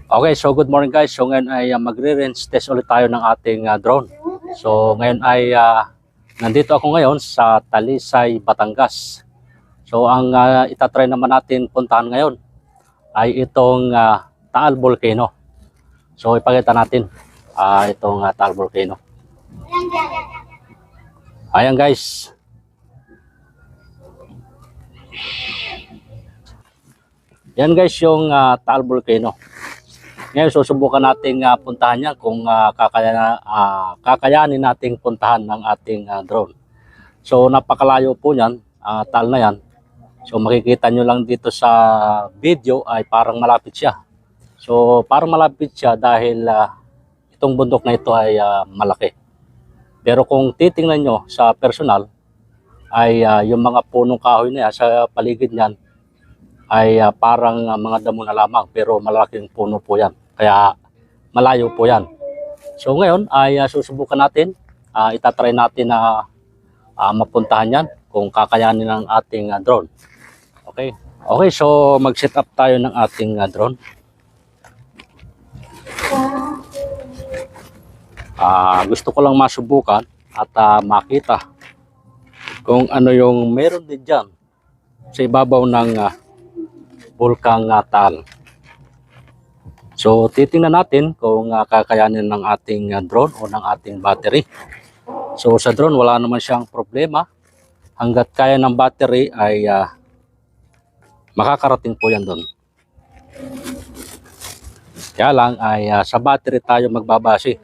Okay, so good morning guys. So ngayon ay magre-range test ulit tayo ng ating drone. So ngayon ay nandito ako ngayon sa Talisay, Batangas. So ang itatry naman natin puntahan ngayon ay itong Taal Volcano. So ipakita natin itong Taal Volcano. Ayan guys. Yan guys yung Taal Volcano. Ngayon susubukan nating puntahan niya kung kakayanin nating puntahan ng ating drone. So napakalayo po niyan, Taal na yan. So makikita nyo lang dito sa video ay parang malapit siya. So parang malapit siya dahil itong bundok na ito ay malaki. Pero kung titingnan nyo sa personal ay yung mga punong kahoy na yan sa paligid niyan ay parang mga damo na lamang pero malaking puno po yan. Kaya malayo po yan. So ngayon ay susubukan natin, itatry natin na mapuntahan yan kung kakayanin ng ating drone. Okay. Okay, so mag-set up tayo ng ating drone. Gusto ko lang masubukan at makita kung ano yung meron din dyan sa ibabaw ng Bulkang Taal. So titingnan natin kung kakayanin ng ating drone o ng ating battery. So sa drone wala naman siyang problema. Hanggat kaya ng battery ay makakarating po yan doon. Kaya lang ay sa battery tayo magbabase.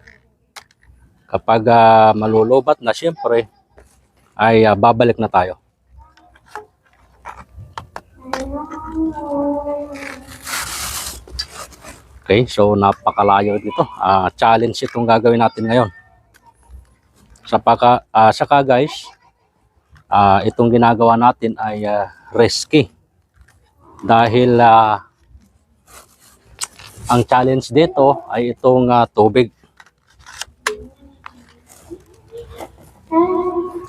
Kapag malulubat na siyempre ay babalik na tayo. Okay, so napakalayo dito. Challenge itong gagawin natin ngayon. Saka guys, itong ginagawa natin ay risky. Dahil ang challenge dito ay itong tubig.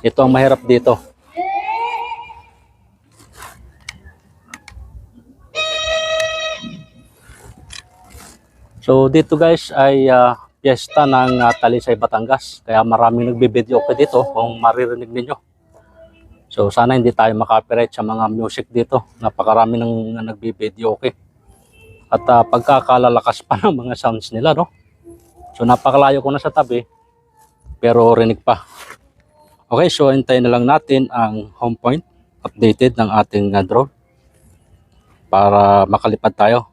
Ito ang mahirap dito. So dito guys ay piyesta ng Talisay, Batangas. Kaya maraming nagbibideo ko dito kung maririnig ninyo. So sana hindi tayo makapiright sa mga music dito. Napakarami ng nagbibideo okay. At pagkakalalakas pa ng mga sounds nila, no? So napakalayo ko na sa tabi pero rinig pa. Okay, so hintayin na lang natin ang home point updated ng ating drone para makalipad tayo.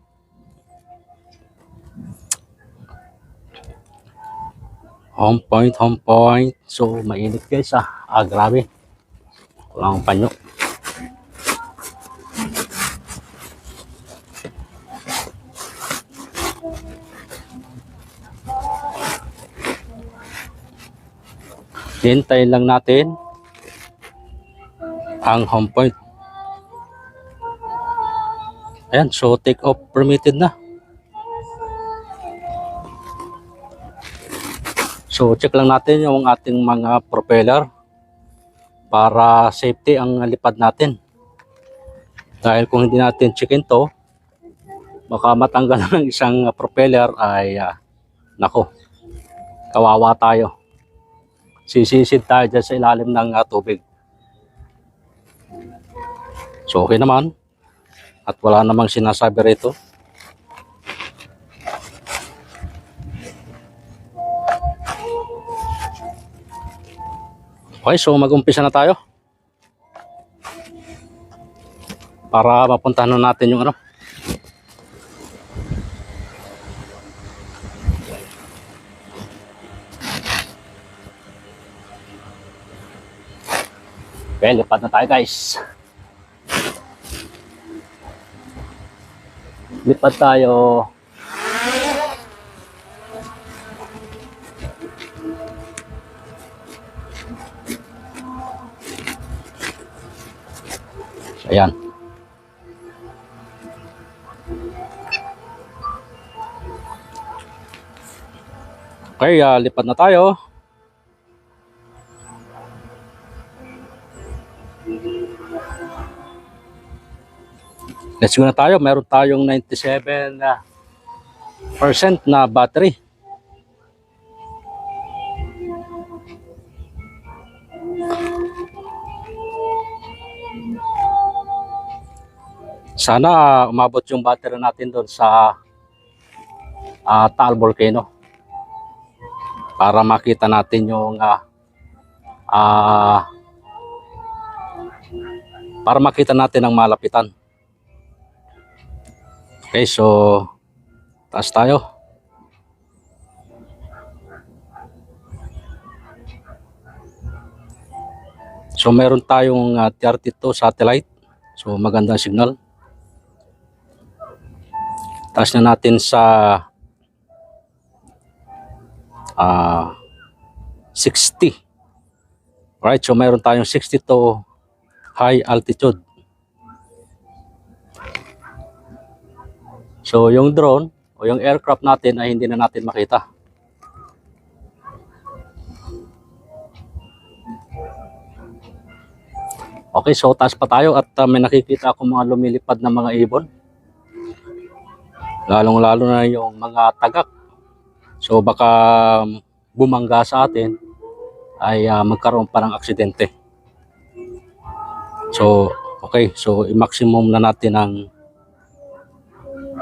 Home point. So mainit guys grabe. Walang panyo. Hintayin lang natin ang home point. Ayan, so take off permitted na. So check lang natin yung ating mga propeller para safety ang lipad natin. Dahil kung hindi natin checkin to, baka matanggal ng isang propeller ay nako, kawawa tayo. Sisisid tayo dyan sa ilalim ng tubig. So okay naman. At wala namang sinasabi rito. Okay, so mag-umpisa na tayo. Para mapuntahan na natin yung ano. Okay, lipat na tayo guys. Lipat tayo. Ayan. Okay, lipat na tayo. Let's go na tayo. Meron tayong 97 na battery. Sana umabot yung battery natin doon sa Taal Volcano para makita natin yung para makita natin ang malapitan. Okay, so taas tayo. So meron tayong 32 satellite. So magandang signal. Taas na natin sa 60. Right, so meron tayong 62 high altitude. So yung drone o yung aircraft natin ay hindi na natin makita. Okay, so taas pa tayo at may nakikita akong mga lumilipad na mga ibon. Lalong-lalo na yung mga tagak. So baka bumangga sa atin ay magkaroon pa ng aksidente. So okay, so i-maximum na natin ang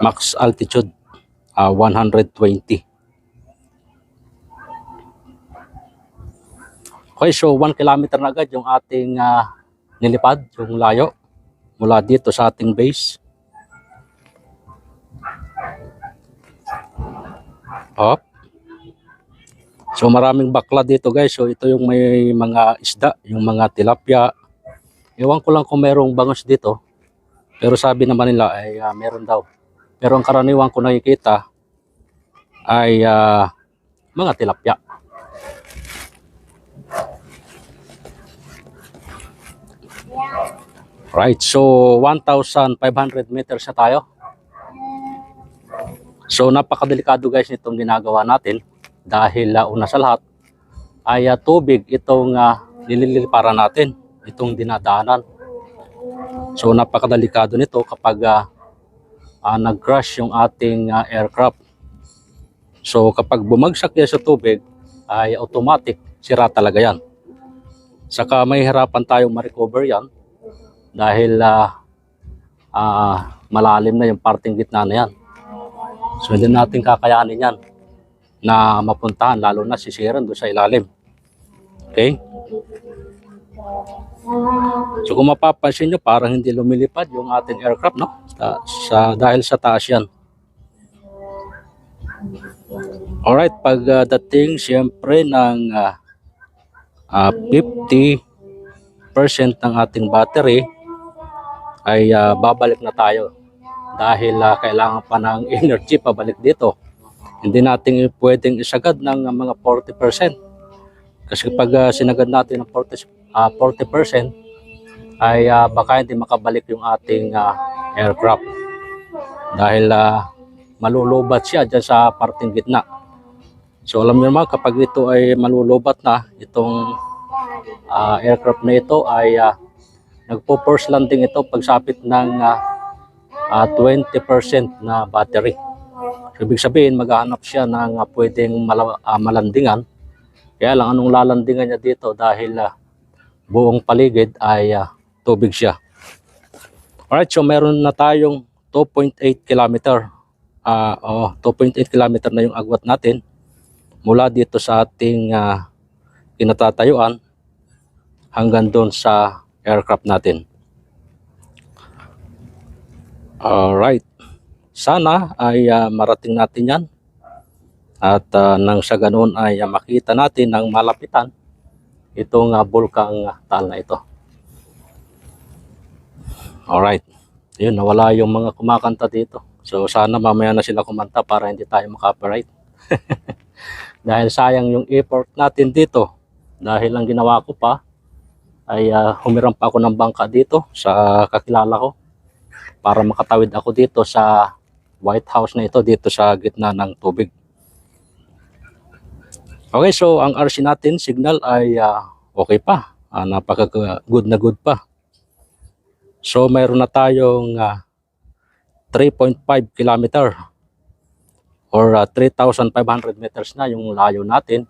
max altitude 120. Okay, so 1 kilometer na agad yung ating nilipad, yung layo mula dito sa ating base. Up. So maraming bakla dito guys. So ito yung may mga isda, yung mga tilapia. Ewan ko lang kung merong bangos dito. Pero sabi naman nila ay meron daw. Pero ang karaniwan ko nakikita ay mga tilapia. Right, so 1,500 meters na tayo. So napakadelikado guys nitong ginagawa natin dahil una sa lahat ay tubig itong nililiparan natin, itong dinadaanan. So napakadelikado nito kapag nag-crash yung ating aircraft. So kapag bumagsak yan sa tubig ay automatic sira talaga yan. Saka may hirapan tayong ma-recover yan dahil malalim na yung parting gitna na yan. So hindi natin kakayanin yan na mapuntahan, lalo na sisiran doon sa ilalim. Okay? So kung mapapansin nyo, parang hindi lumilipad yung ating aircraft, no? Dahil sa taas yan. Alright, pagdating siyempre ng 50% ng ating battery ay babalik na tayo. Dahil kailangan pa ng energy pabalik dito. Hindi natin pwedeng isagad ng mga 40%. Kasi pag sinagad natin ng 40% ay baka hindi makabalik yung ating aircraft. Dahil malulubat siya dyan sa parting gitna. So alam niyo naman kapag ito ay malulubat na, itong aircraft na ito ay nagpo-force landing ito pagsapit ng 20% na battery. So, ibig sabihin maghahanap siya ng pwedeng malandingan. Kaya lang anong lalandingan niya dito dahil buong paligid ay tubig siya. Alright, so meron na tayong 2.8 kilometer. 2.8 kilometer na yung agwat natin mula dito sa ating kinatatayuan hanggang doon sa aircraft natin. Alright, sana ay marating natin yan at nang sa ganoon ay makita natin ng malapitan itong bulkang Taal na ito. Alright, yun, nawala yung mga kumakanta dito. So sana mamaya na sila kumanta para hindi tayo makapiright. Dahil sayang yung effort natin dito. Dahil ang ginawa ko pa ay humiram pa ako ng bangka dito sa kakilala ko para makatawid ako dito sa White House na ito, dito sa gitna ng tubig. Okay, so ang RC natin signal ay okay pa, napaka-good na good pa. So mayroon na tayong 3.5 kilometer or 3,500 meters na yung layo natin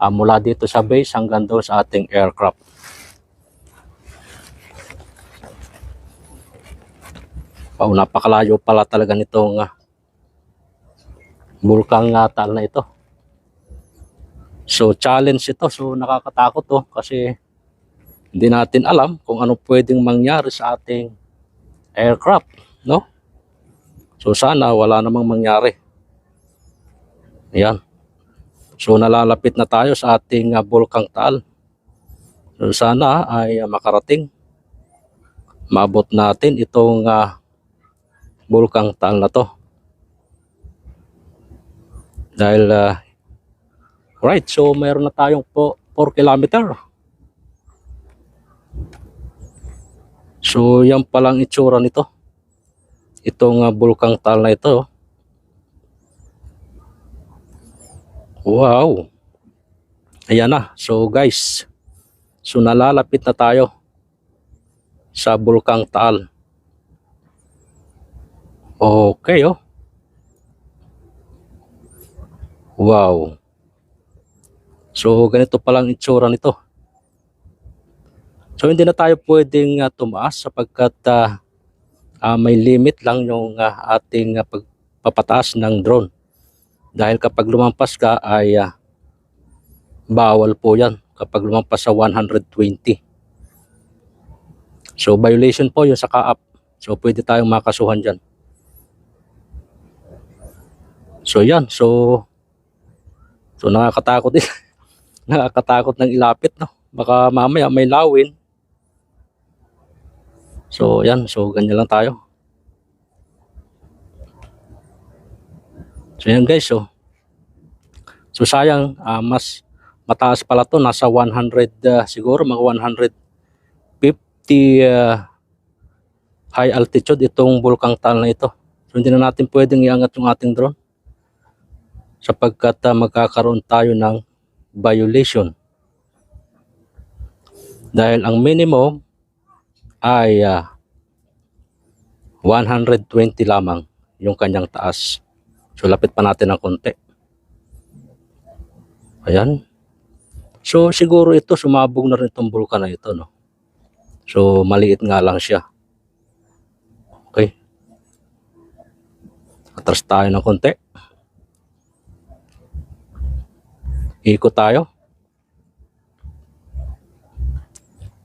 mula dito sa base hanggang doon sa ating aircraft. Napakalayo pala talaga nitong bulkang Taal na ito. So challenge ito, so nakakatakot to kasi hindi natin alam kung ano pwedeng mangyari sa ating aircraft, no? So sana wala namang mangyari. Ayan. So nalalapit na tayo sa ating bulkang Taal. So sana ay makarating. Maabot natin itong bulkang Taal na to. Dahil right, so mayroon na tayong 4 kilometer. So yan palang itsura nito. Itong bulkang Taal na ito. Wow. Ayan na. So guys, so nalalapit na tayo sa bulkang Taal. Okay, oh. Wow. So ganito palang itsura nito. So hindi na tayo pwedeng tumaas sapagkat may limit lang yung ating pagpapataas ng drone. Dahil kapag lumampas ka ay bawal po yan kapag lumampas sa 120. So violation po yun sa kaap. So pwede tayong makasuhan dyan. So yan, so nakakatakot din. Nakakatakot ng ilapit, no? Baka mamaya may lawin. So yan, so ganyan lang tayo. So yan guys, so sayang mas mataas pala to, nasa 100 siguro mga 150 high altitude itong bulkang Taal na ito. So hindi na natin pwedeng iangat yung ating drone sapagkat magkakaroon tayo ng violation. Dahil ang minimum ay 120 lamang yung kanyang taas. So lapit pa natin ng konti. Ayan. So siguro ito sumabog na rin itong bulkan na ito, no? So maliit nga lang siya. Okay. Atras tayo ng konti. Ikot tayo.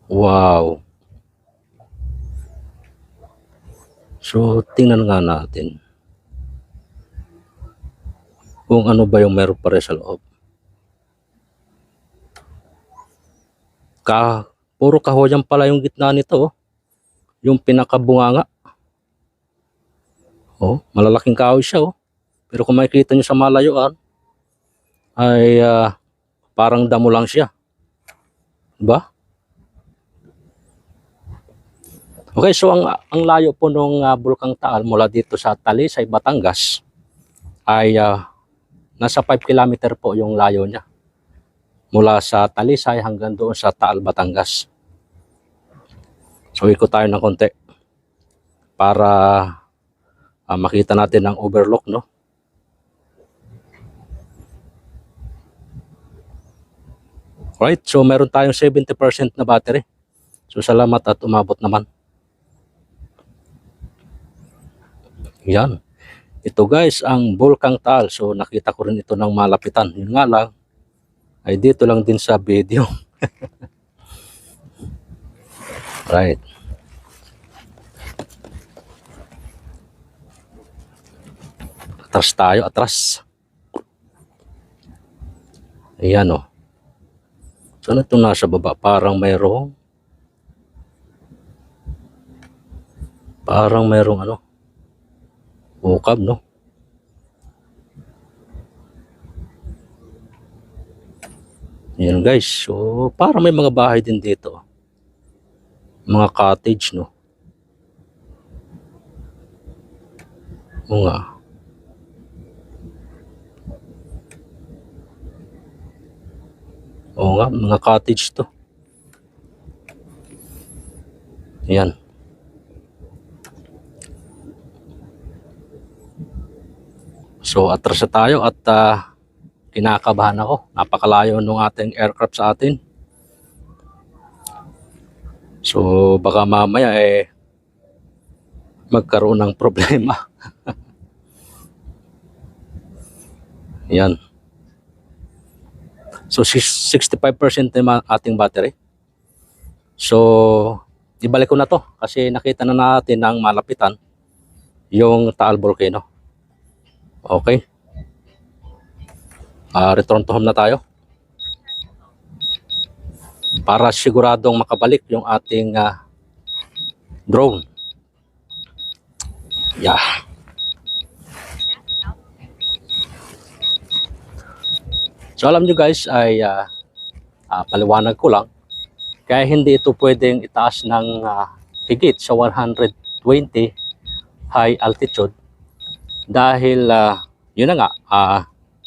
Wow. So tingnan nga natin kung ano ba yung meron pa rin sa loob. Puro kahoyan pala yung gitna nito, oh. Yung pinakabunganga. Oh, malalaking kahoy siya, oh. Pero kung makikita nyo sa malayuan ay parang damo lang siya. Diba? Okay, so ang layo po ng bulkang Taal mula dito sa Talisay, Batangas ay nasa 5 kilometer po yung layo niya. Mula sa Talisay hanggang doon sa Taal, Batangas. So ikot tayo ng konti para makita natin ang overlook, no? Right, so meron tayong 70% na battery. So salamat at umabot naman. Yan. Ito guys, ang bulkang Taal. So nakita ko rin ito ng malapitan. Yun nga lang, ay dito lang din sa video. Right. Atras tayo, atras. Ayan, oh. So ano itong nasa baba? Parang mayroong ano, bukab, no? Yan guys, so parang may mga bahay din dito. Mga cottage, no? Oo nga, mga cottage to. Yan. So atras na tayo at kinakabahan ako. Napakalayo nung ating aircraft sa atin. So baka mamaya magkaroon ng problema. Yan. So 65% na ating battery. So ibalik ko na to kasi nakita na natin ng malapitan yung Taal Volcano. Okay. Return to home na tayo. Para siguradong makabalik yung ating drone. Yeah. So alam nyo guys ay paliwanag ko lang. Kaya hindi ito pwedeng itaas ng higit sa 120 high altitude. Dahil yun na nga,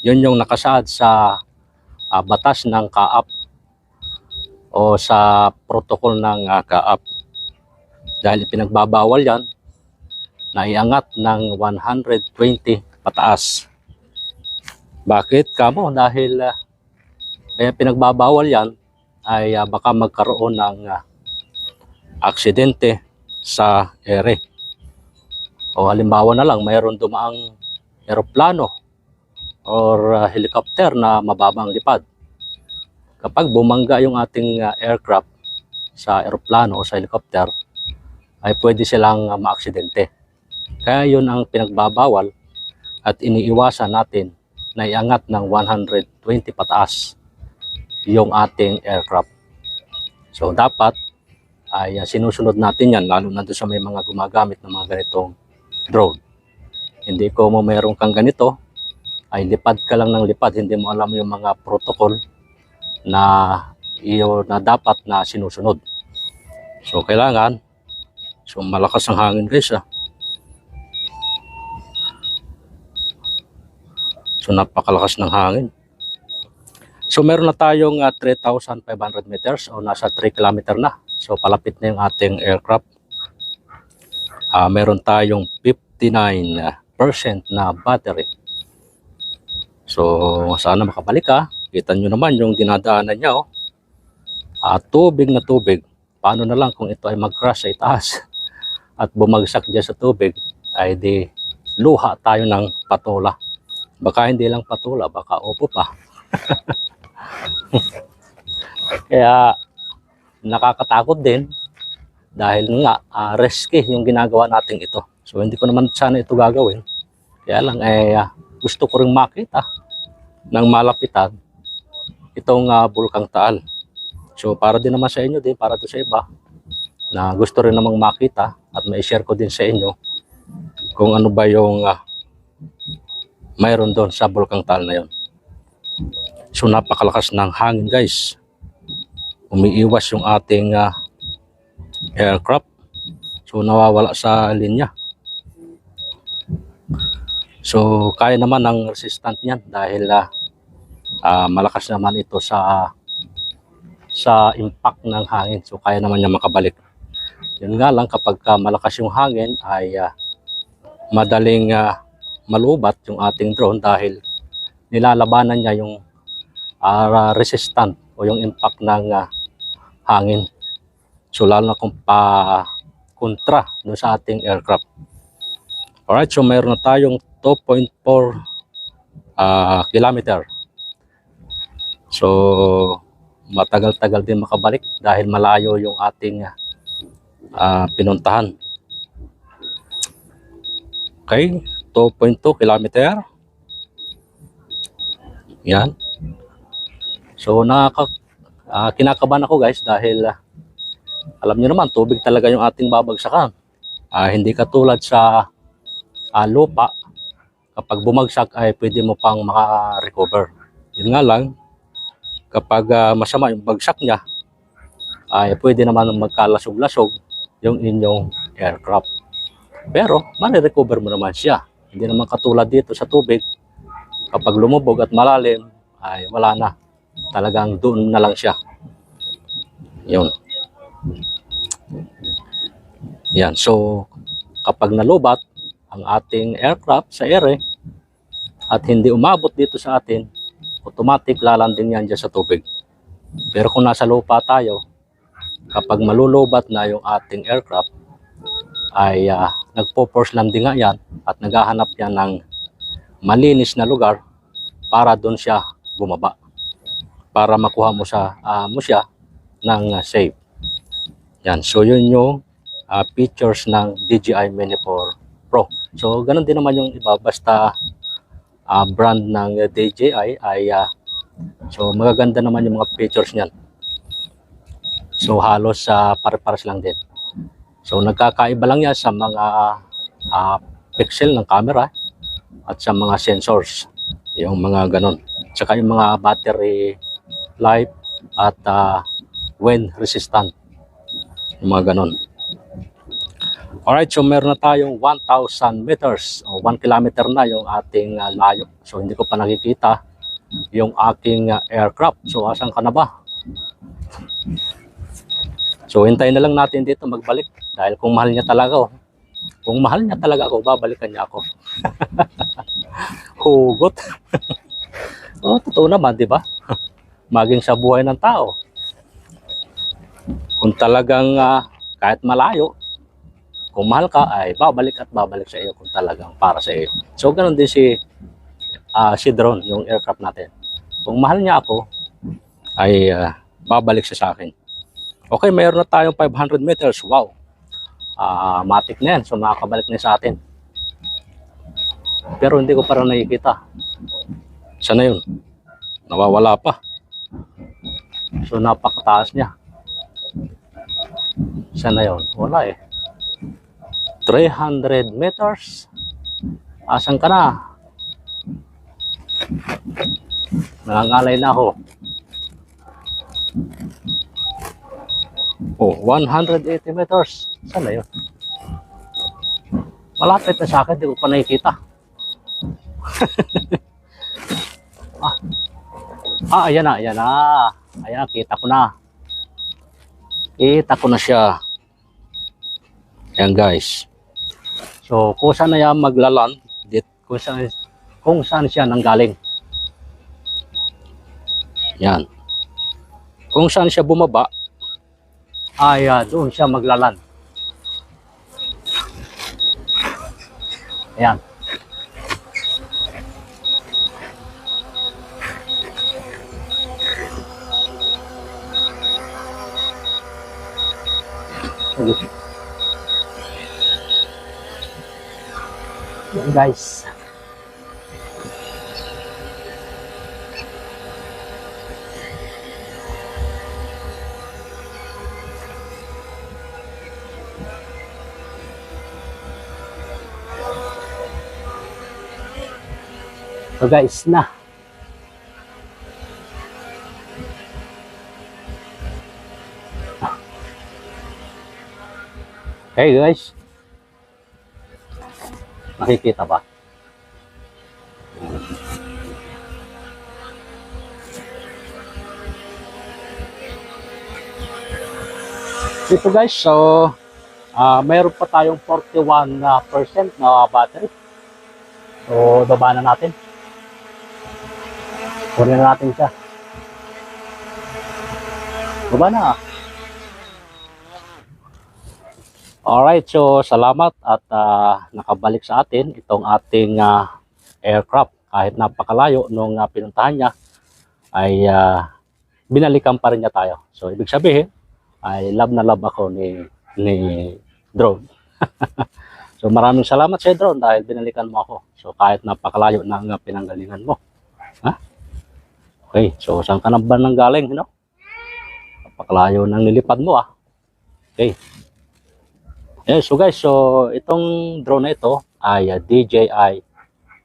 yun yung nakasaad sa batas ng CAAP o sa protocol ng CAAP. Dahil pinagbabawal yan na iangat ng 120 pataas. Bakit? Kamo dahil kaya pinagbabawal yan ay baka magkaroon ng aksidente sa ere. O halimbawa na lang mayroon dumaang eroplano or helicopter na mababang lipad. Kapag bumangga yung ating aircraft sa eroplano o sa helicopter, ay pwede silang maaksidente. Kaya yun ang pinagbabawal at iniiwasan natin na iangat ng 120 pataas yung ating aircraft. So dapat ay sinusunod natin yan, lalo na doon sa may mga gumagamit ng mga ganitong drone. Hindi ko mo mayroon kang ganito, ay lipad ka lang ng lipad, hindi mo alam yung mga protocol na dapat na sinusunod. So kailangan, so malakas ang hangin guys . So napakalakas ng hangin. So meron na tayong 3,500 meters o nasa 3 kilometer na. So palapit na yung ating aircraft. Meron tayong 59% na battery. So sana makabalik ka. Kita nyo naman yung dinadaanan niya . Tubig na tubig. Paano na lang kung ito ay mag-crash sa itaas at bumagsak dyan sa tubig, ay di luha tayo ng patola. Baka hindi lang patola, baka opo pa. Kaya nakakatakot din dahil nga risky yung ginagawa natin ito. So hindi ko naman sana ito gagawin. Kaya lang gusto ko ring makita ng malapitan itong Bulkang Taal. So para din naman sa inyo din, para to sa iba na gusto rin namang makita at ma-share ko din sa inyo kung ano ba yung mayroon doon sa Bulkang Taal na yun. So napakalakas ng hangin guys. Umiiwas yung ating aircraft. So nawawala sa linya. So kaya naman ang resistant niyan dahil malakas naman ito sa impact ng hangin. So kaya naman niya makabalik. Yun nga lang kapag malakas yung hangin ay madaling malubat yung ating drone dahil nilalabanan niya yung resistant o yung impact ng hangin. So lalo na kung kontra doon sa ating aircraft. Alright, so mayroon na tayong 2.4 kilometer. So matagal-tagal din makabalik dahil malayo yung ating pinuntahan. Okay, 2.2 kilometer. Yan. So kinakabahan ako guys dahil alam niyo naman tubig talaga yung ating babagsakan. Hindi katulad sa lupa, kapag bumagsak ay pwede mo pang maka-recover. Yun nga lang, kapag masama yung bagsak niya, ay pwede naman magkalasog-lasog yung inyong aircraft. Pero mare-recover mo naman siya. Hindi naman katulad dito sa tubig, kapag lumubog at malalim, ay wala na. Talagang doon na lang siya. Yun. Yan. So kapag nalubat ang ating aircraft sa ere, at hindi umabot dito sa atin, automatic lalanding yan dyan sa tubig. Pero kung nasa lupa tayo, kapag malulubat na yung ating aircraft, ay nagpo-force landing nga yan at naghahanap yan ng malinis na lugar para doon siya bumaba. Para makuha mo siya ng safe. Yan. So yun yung features ng DJI Mini 4 Pro. So ganun din naman yung iba, basta brand ng DJI ay so magaganda naman yung mga features niyan. So halos pare-pares lang din. So nagkakaiba lang yan sa mga pixel ng camera at sa mga sensors, yung mga ganon. Tsaka yung mga battery life at wind resistant, yung mga ganon. Alright, so meron na tayong 1,000 meters o 1 kilometer na yung ating layo. So hindi ko pa nakikita yung aking aircraft. So asan ka na ba? So hintayin na lang natin dito magbalik dahil kung mahal niya talaga ako, kung mahal niya talaga ako, babalikan niya ako. Hugot. Oh, totoo naman, di ba? Maging sa buhay ng tao. Kung talagang kahit malayo, kung mahal ka ay babalik at babalik sa iyo kung talagang para sa iyo. So ganoon din si drone, yung aircraft natin. Kung mahal niya ako ay babalik siya sa akin. Okay, mayroon na tayong 500 meters. Wow. Matik na yan. So makakabalik na sa atin. Pero hindi ko parang nakikita. Sana yun. Nawawala pa. So napakataas niya. Sana yun. Wala eh. 300 meters. Asan ka na? Nangangalay na ako. Oh, 180 meters. Saan na yun? Malapit na sa akin, di ko pa nakikita. Ayan na, ayan na. Ayan, kita ko na. Kita ko na siya. Ayan guys. So, kung saan na yan maglaland, kung saan siya nanggaling. Yan. Kung saan siya bumaba, ay doon siya maglaland. Ayan. Ayan guys. So guys na. Hey guys. Nakikita ba? Ito guys, so mayroon pa tayong 41% na battery. So baba na natin. Kunin na natin siya. Baba na. Alright, so salamat at nakabalik sa atin itong ating aircraft. Kahit napakalayo nung pinuntahan niya, ay binalikan pa rin niya tayo. So ibig sabihin, ay love na love ako ni drone. So maraming salamat sa drone dahil binalikan mo ako. So kahit napakalayo na ang pinanggalingan mo. Ha? Okay, so saan ka na ba nang galing? You know? Napakalayo nang nilipad mo Okay. Yeah, so guys, so itong drone na ito ay DJI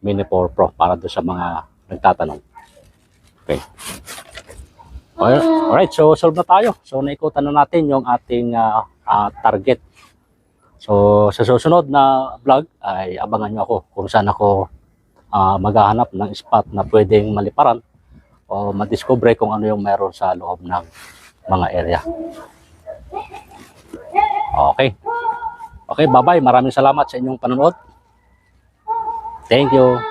Mini 4 Pro para doon sa mga nagtatanong. Okay. Alright, so solve na tayo. So naikutan na natin yung ating target. So sa susunod na vlog ay abangan nyo ako kung saan ako maghahanap ng spot na pwedeng maliparan o madiscover kung ano yung meron sa loob ng mga area. Okay. Okay, bye-bye. Maraming salamat sa inyong panonood. Thank you.